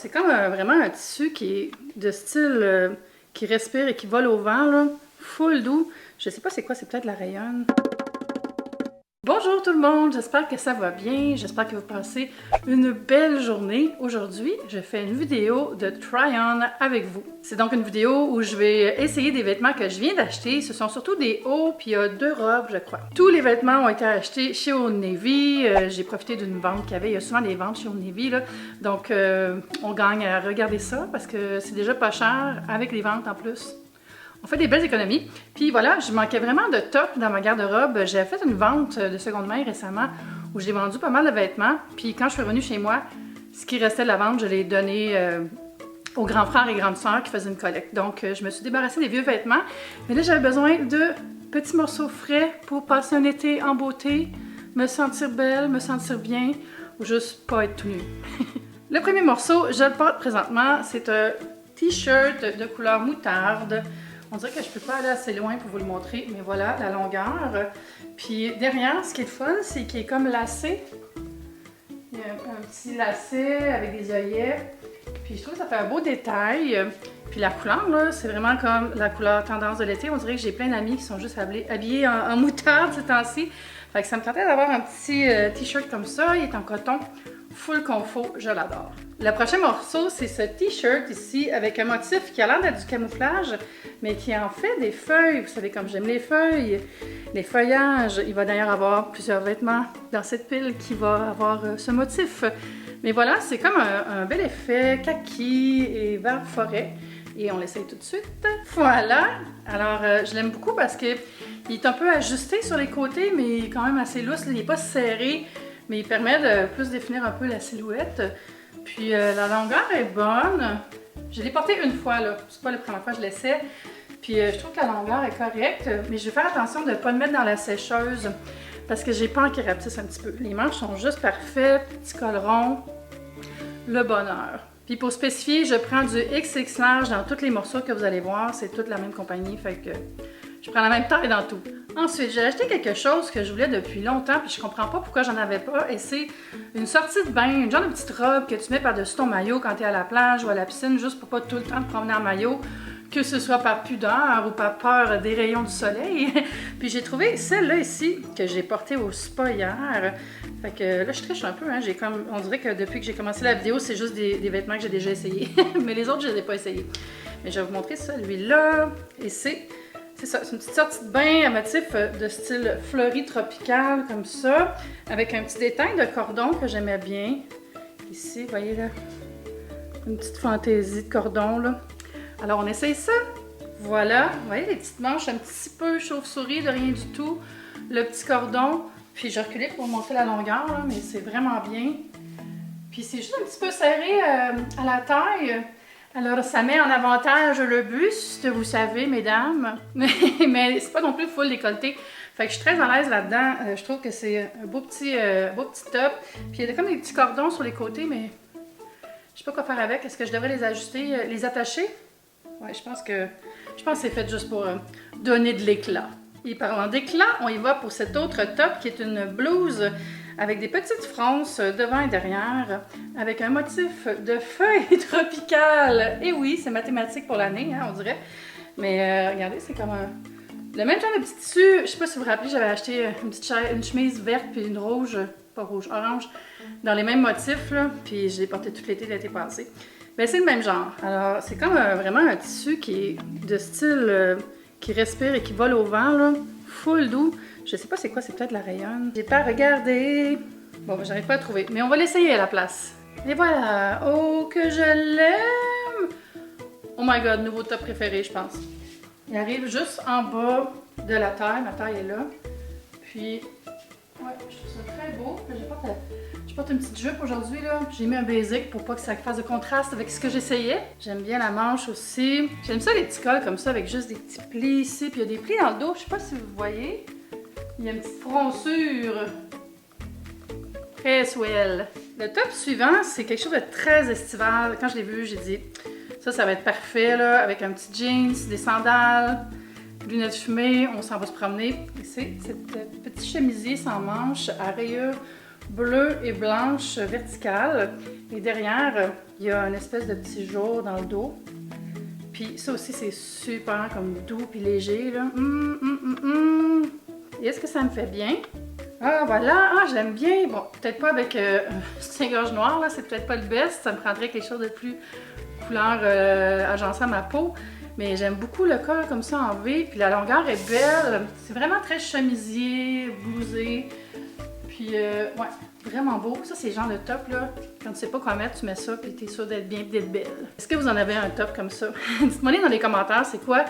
C'est comme vraiment un tissu qui est de style qui respire et qui vole au vent, là. Full doux. Je sais pas c'est quoi, c'est peut-être la rayonne. Bonjour tout le monde, j'espère que ça va bien, j'espère que vous passez une belle journée. Aujourd'hui, je fais une vidéo de try-on avec vous. C'est donc une vidéo où je vais essayer des vêtements que je viens d'acheter. Ce sont surtout des hauts, puis il y a 2 robes, je crois. Tous les vêtements ont été achetés chez Old Navy. J'ai profité d'une vente qu'il y avait. Il y a souvent des ventes chez Old Navy, là. Donc, on gagne à regarder ça parce que c'est déjà pas cher avec les ventes en plus. On fait des belles économies. Puis voilà, je manquais vraiment de top dans ma garde-robe. J'ai fait une vente de seconde main récemment où j'ai vendu pas mal de vêtements. Puis quand je suis revenue chez moi, ce qui restait de la vente, je l'ai donné aux grands frères et grandes sœurs qui faisaient une collecte. Donc je me suis débarrassée des vieux vêtements. Mais là, j'avais besoin de petits morceaux frais pour passer un été en beauté, me sentir belle, me sentir bien ou juste pas être tout nu. Le premier morceau, je le porte présentement. C'est un t-shirt de couleur moutarde. On dirait que je peux pas aller assez loin pour vous le montrer, mais voilà la longueur. Puis derrière, ce qui est fun, c'est qu'il est comme lacé. Il y a un petit lacet avec des œillets. Puis je trouve que ça fait un beau détail. Puis la couleur, là, c'est vraiment comme la couleur tendance de l'été. On dirait que j'ai plein d'amis qui sont juste habillés en moutarde ces temps-ci. Fait que ça me tentait d'avoir un petit t-shirt comme ça. Il est en coton, full confort, je l'adore. Le prochain morceau, c'est ce t-shirt ici avec un motif qui a l'air d'être du camouflage, mais qui en fait des feuilles. Vous savez comme j'aime les feuilles, les feuillages. Il va d'ailleurs avoir plusieurs vêtements dans cette pile qui va avoir ce motif. Mais voilà, c'est comme un bel effet kaki et vert forêt. Et on l'essaye tout de suite. Voilà! Alors, je l'aime beaucoup parce qu'il est un peu ajusté sur les côtés, mais il est quand même assez lousse. Il n'est pas serré, mais il permet de plus définir un peu la silhouette. Puis la longueur est bonne. Je l'ai porté une fois, là. C'est pas la première fois que je l'essaie. Puis je trouve que la longueur est correcte, mais je vais faire attention de ne pas le mettre dans la sécheuse parce que j'ai peur qu'il rapetisse un petit peu. Les manches sont juste parfaites, petit col rond, le bonheur. Puis pour spécifier, je prends du XX large dans tous les morceaux que vous allez voir. C'est toute la même compagnie, fait que je prends la même taille dans tout. Ensuite, j'ai acheté quelque chose que je voulais depuis longtemps, puis je comprends pas pourquoi j'en avais pas. Et c'est une sortie de bain, une genre de petite robe que tu mets par-dessus ton maillot quand tu es à la plage ou à la piscine, juste pour pas tout le temps te promener en maillot, que ce soit par pudeur ou par peur des rayons du soleil. Puis j'ai trouvé celle-là ici, que j'ai portée au spa hier. Fait que là, je triche un peu, hein. On dirait que depuis que j'ai commencé la vidéo, c'est juste des vêtements que j'ai déjà essayés. Mais les autres, je les ai pas essayés. Mais je vais vous montrer celui-là. Et c'est ça, c'est une petite sortie de bain à motif de style fleuri tropical, comme ça, avec un petit détail de cordon que j'aimais bien. Ici, vous voyez là, une petite fantaisie de cordon, là. Alors, on essaye ça. Voilà, vous voyez les petites manches un petit peu chauve-souris, de rien du tout. Le petit cordon, puis j'ai reculé pour vous montrer la longueur, là, mais c'est vraiment bien. Puis c'est juste un petit peu serré à la taille. Alors, ça met en avantage le buste, vous savez, mesdames, mais c'est pas non plus full décolleté. Fait que je suis très à l'aise là-dedans. Je trouve que c'est un beau petit top. Puis il y a comme des petits cordons sur les côtés, mais je sais pas quoi faire avec. Est-ce que je devrais les ajuster, les attacher? Ouais, je pense que c'est fait juste pour donner de l'éclat. Et parlant d'éclat, on y va pour cet autre top qui est une blouse avec des petites fronces devant et derrière, avec un motif de feuilles tropicales. Et oui, c'est mathématique pour l'année, hein, on dirait. Mais regardez, c'est comme le même genre de petit tissu. Je sais pas si vous vous rappelez, j'avais acheté une chemise verte puis une rouge, pas rouge, orange, dans les mêmes motifs, là, puis je l'ai porté tout l'été passé. Mais c'est le même genre. Alors, c'est comme vraiment un tissu qui est de style qui respire et qui vole au vent, là, full doux. Je sais pas c'est quoi, c'est peut-être la rayonne. J'ai pas regardé. Bon, ben, j'arrive pas à trouver. Mais on va l'essayer à la place. Et voilà. Oh, que je l'aime! Oh my god, nouveau top préféré, je pense. Il arrive juste en bas de la taille. Ma taille est là. Puis, ouais, je trouve ça très beau. Je porte une petite jupe aujourd'hui, là. J'ai mis un basic pour pas que ça fasse de contraste avec ce que j'essayais. J'aime bien la manche aussi. J'aime ça les petits cols comme ça avec juste des petits plis ici. Puis il y a des plis dans le dos. Je sais pas si vous voyez. Il y a une petite froncure. Très swell. Le top suivant, c'est quelque chose de très estival. Quand je l'ai vu, j'ai dit, ça va être parfait, là, avec un petit jeans, des sandales, lunettes fumées, on s'en va se promener. Et c'est cette petite chemisier sans manches à rayures bleues et blanches verticales. Et derrière, Il y a une espèce de petit jour dans le dos. Puis ça aussi, c'est super comme doux puis léger, là. Et est-ce que ça me fait bien? Ah, voilà! Ah, je l'aime bien! Bon, peut-être pas avec soutien-gorge noir, là, c'est peut-être pas le best. Ça me prendrait quelque chose de plus couleur agencée à ma peau. Mais j'aime beaucoup le col comme ça en V. Puis la longueur est belle. C'est vraiment très chemisier, blousé. Puis, ouais, vraiment beau. Ça, c'est le genre de top, là. Quand tu sais pas quoi mettre, tu mets ça, puis t'es sûre d'être bien, d'être belle. Est-ce que vous en avez un top comme ça? Dites-moi dans les commentaires, c'est quoi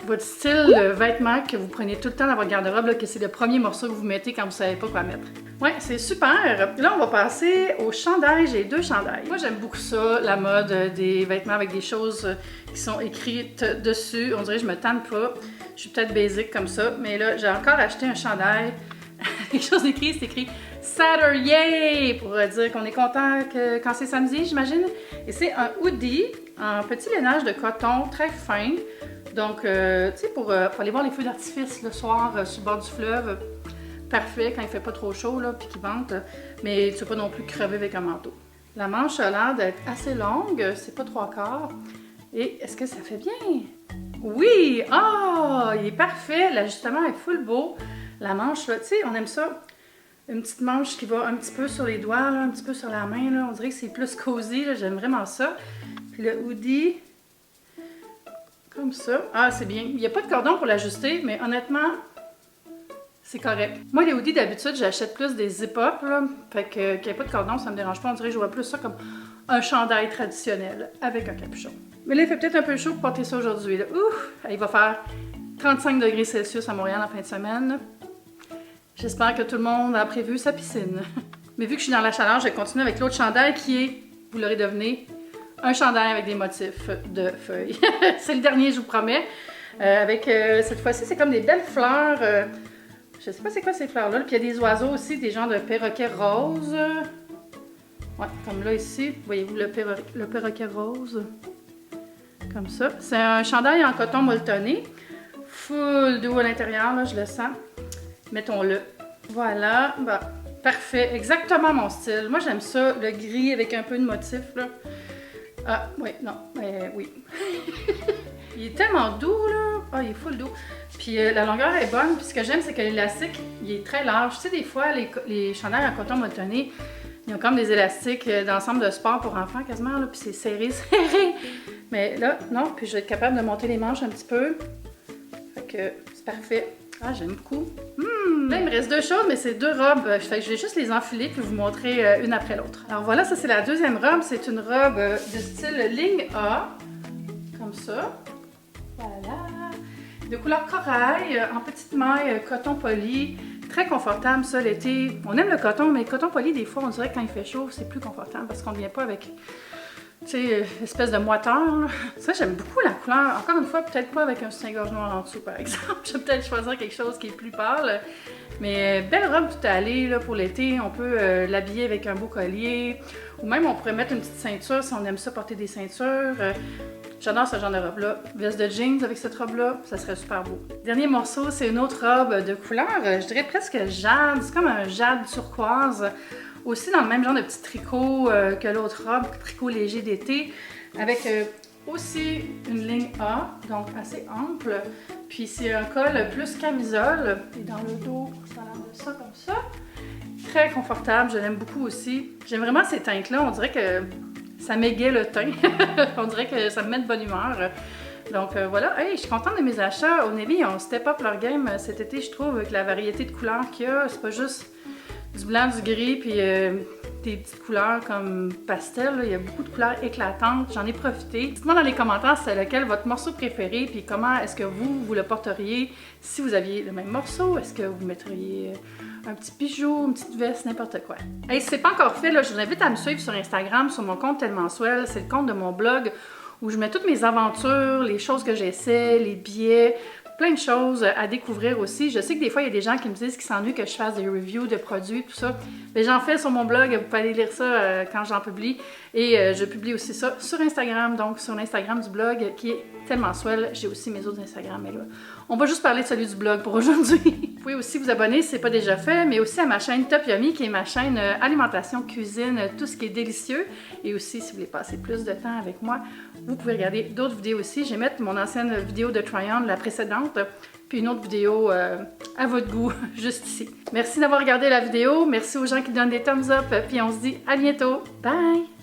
votre style de vêtements que vous prenez tout le temps dans votre garde-robe, que c'est le premier morceau que vous mettez quand vous savez pas quoi mettre. Ouais, c'est super. Là, on va passer au chandail. J'ai 2 chandails. Moi, j'aime beaucoup ça, la mode des vêtements avec des choses qui sont écrites dessus. On dirait que je me tente pas. Je suis peut-être basique comme ça, mais là, j'ai encore acheté un chandail. Quelque chose d'écrit, c'est écrit Saturday pour dire qu'on est content quand c'est samedi, j'imagine. Et c'est un hoodie en petit lainage de coton très fin. Donc, tu sais, pour aller voir les feux d'artifice le soir sur le bord du fleuve. Parfait quand il fait pas trop chaud, là, puis qu'il vente. Mais tu ne vas pas non plus crever avec un manteau. La manche a l'air d'être assez longue, c'est pas 3/4. Et est-ce que ça fait bien? Oui! Ah! Il est parfait, l'ajustement est full beau. La manche, là, tu sais, on aime ça. Une petite manche qui va un petit peu sur les doigts, là, un petit peu sur la main, là. On dirait que c'est plus cosy, là. J'aime vraiment ça. Puis le hoodie, comme ça. Ah, c'est bien. Il n'y a pas de cordon pour l'ajuster, mais honnêtement, c'est correct. Moi, les hoodies, d'habitude, j'achète plus des zip-up, là. Fait que qu'il n'y ait pas de cordon, ça me dérange pas. On dirait que je vois plus ça comme un chandail traditionnel avec un capuchon. Mais là, il fait peut-être un peu chaud pour porter ça aujourd'hui, là. Ouf! Il va faire 35 degrés Celsius à Montréal en fin de semaine. J'espère que tout le monde a prévu sa piscine. Mais vu que je suis dans la chaleur, je vais continuer avec l'autre chandail qui est, vous l'aurez deviné, un chandail avec des motifs de feuilles. C'est le dernier, je vous promets. Avec cette fois-ci, c'est comme des belles fleurs. Je sais pas c'est quoi ces fleurs-là. Puis il y a des oiseaux aussi, des genres de perroquets roses. Ouais, comme là ici. Voyez-vous le perroquet rose? Comme ça. C'est un chandail en coton molletonné. Full doux à l'intérieur, là, je le sens. Mettons-le. Voilà. Bah, parfait. Exactement mon style. Moi, j'aime ça, le gris avec un peu de motif, là. Ah, oui, non. Oui. Il est tellement doux, là. Ah, il est full doux. Puis la longueur est bonne. Puis ce que j'aime, c'est que l'élastique, il est très large. Tu sais, des fois, les chandails en coton molletonné, ils ont comme des élastiques d'ensemble de sport pour enfants, quasiment, là. Puis c'est serré, serré. Mais là, non. Puis je vais être capable de monter les manches un petit peu. Fait que c'est parfait. Ah, j'aime beaucoup. Là, il me reste 2 choses, mais c'est 2 robes. Fait que je vais juste les enfiler puis vous montrer une après l'autre. Alors voilà, ça c'est la deuxième robe. C'est une robe de style ligne A. Comme ça. Voilà. De couleur corail, en petite maille, coton poli. Très confortable, ça, l'été. On aime le coton, mais le coton poli, des fois, on dirait que quand il fait chaud, c'est plus confortable parce qu'on ne vient pas avec, tu sais, espèce de moiteur, là. Ça, j'aime beaucoup la couleur. Encore une fois, peut-être pas avec un soutien-gorge noir en dessous, par exemple. Je vais peut-être choisir quelque chose qui est plus pâle. Mais belle robe tout allée, là, pour l'été. On peut l'habiller avec un beau collier. Ou même, on pourrait mettre une petite ceinture si on aime ça, porter des ceintures. J'adore ce genre de robe-là. Veste de jeans avec cette robe-là, ça serait super beau. Dernier morceau, c'est une autre robe de couleur, je dirais presque jade. C'est comme un jade turquoise. Aussi dans le même genre de petit tricot que l'autre robe, tricot léger d'été, avec aussi une ligne A, donc assez ample. Puis c'est un col plus camisole. Et dans le dos, ça a l'air de ça, comme ça. Très confortable, je l'aime beaucoup aussi. J'aime vraiment ces teintes-là, on dirait que ça m'égaye le teint. On dirait que ça me met de bonne humeur. Donc voilà, hey, je suis contente de mes achats. Au Navy, on step up leur game cet été, je trouve, avec la variété de couleurs qu'il y a. C'est pas juste du blanc, du gris, puis des petites couleurs comme pastel. Là. Il y a beaucoup de couleurs éclatantes. J'en ai profité. Dites-moi dans les commentaires c'est lequel votre morceau préféré, puis comment est-ce que vous le porteriez si vous aviez le même morceau. Est-ce que vous mettriez un petit bijou, une petite veste, n'importe quoi. Hey, si c'est pas encore fait, là, je vous invite à me suivre sur Instagram, sur mon compte Tellement Swell. C'est le compte de mon blog où je mets toutes mes aventures, les choses que j'essaie, les billets, plein de choses à découvrir aussi. Je sais que des fois, il y a des gens qui me disent qu'ils s'ennuient que je fasse des reviews de produits, tout ça. Mais j'en fais sur mon blog, vous pouvez aller lire ça quand j'en publie. Et je publie aussi ça sur Instagram, donc sur l'Instagram du blog qui est Tellement Swell. J'ai aussi mes autres Instagram, mais là, on va juste parler de celui du blog pour aujourd'hui. pouvez aussi vous abonner si ce n'est pas déjà fait, mais aussi à ma chaîne Top Yummy, qui est ma chaîne alimentation, cuisine, tout ce qui est délicieux. Et aussi, si vous voulez passer plus de temps avec moi, vous pouvez regarder d'autres vidéos aussi. Je vais mettre mon ancienne vidéo de try-on, la précédente, puis une autre vidéo à votre goût, juste ici. Merci d'avoir regardé la vidéo. Merci aux gens qui donnent des thumbs up, puis on se dit à bientôt. Bye!